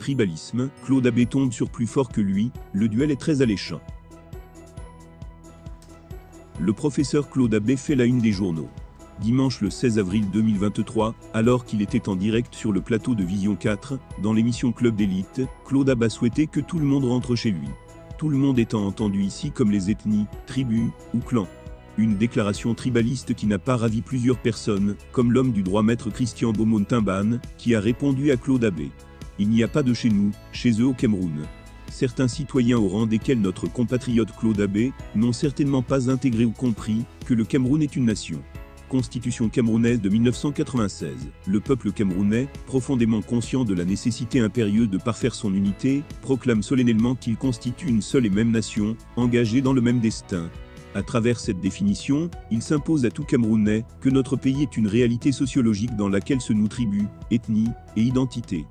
tribalisme, Claude Abbé tombe sur plus fort que lui, le duel est très alléchant. Le professeur Claude Abbé fait la une des journaux. Dimanche le 16 avril 2023, alors qu'il était en direct sur le plateau de Vision 4, dans l'émission Club d'élite, Claude Abbé a souhaité que tout le monde rentre chez lui. Tout le monde étant entendu ici comme les ethnies, tribus ou clans. Une déclaration tribaliste qui n'a pas ravi plusieurs personnes, comme l'homme du droit maître Christian Beaumont-Timban, qui a répondu à Claude Abbé. Il n'y a pas de chez nous, chez eux au Cameroun. Certains citoyens au rang desquels notre compatriote Claude Abbé, n'ont certainement pas intégré ou compris que le Cameroun est une nation. Constitution camerounaise de 1996. Le peuple camerounais, profondément conscient de la nécessité impérieuse de parfaire son unité, proclame solennellement qu'il constitue une seule et même nation, engagée dans le même destin. À travers cette définition, il s'impose à tout Camerounais que notre pays est une réalité sociologique dans laquelle se nouent tribus, ethnies et identités.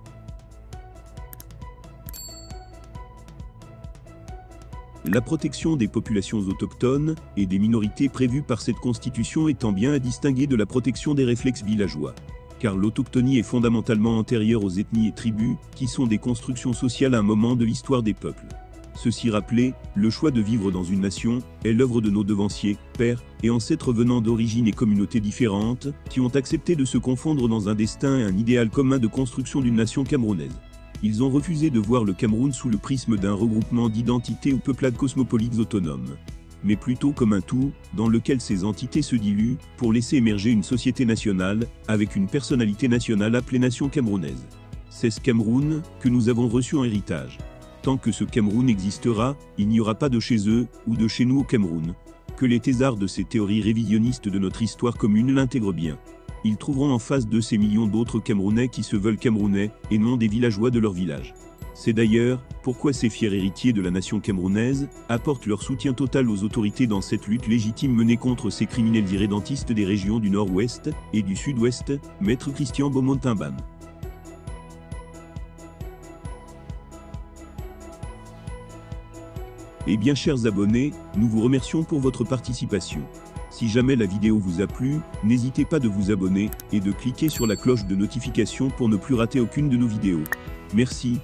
La protection des populations autochtones et des minorités prévues par cette constitution étant bien à distinguer de la protection des réflexes villageois. Car l'autochtonie est fondamentalement antérieure aux ethnies et tribus, qui sont des constructions sociales à un moment de l'histoire des peuples. Ceci rappelé, le choix de vivre dans une nation est l'œuvre de nos devanciers, pères et ancêtres venant d'origines et communautés différentes, qui ont accepté de se confondre dans un destin et un idéal commun de construction d'une nation camerounaise. Ils ont refusé de voir le Cameroun sous le prisme d'un regroupement d'identités ou peuplades cosmopolites autonomes, mais plutôt comme un tout, dans lequel ces entités se diluent, pour laisser émerger une société nationale, avec une personnalité nationale appelée nation camerounaise. C'est ce Cameroun que nous avons reçu en héritage. Tant que ce Cameroun existera, il n'y aura pas de chez eux, ou de chez nous au Cameroun. Que les thésards de ces théories révisionnistes de notre histoire commune l'intègrent bien. Ils trouveront en face de ces millions d'autres Camerounais qui se veulent Camerounais, et non des villageois de leur village. C'est d'ailleurs pourquoi ces fiers héritiers de la nation camerounaise apportent leur soutien total aux autorités dans cette lutte légitime menée contre ces criminels irrédentistes des régions du Nord-Ouest et du Sud-Ouest, maître Christian Beaumont-Timban. Eh bien chers abonnés, nous vous remercions pour votre participation. Si jamais la vidéo vous a plu, n'hésitez pas de vous abonner et de cliquer sur la cloche de notification pour ne plus rater aucune de nos vidéos. Merci.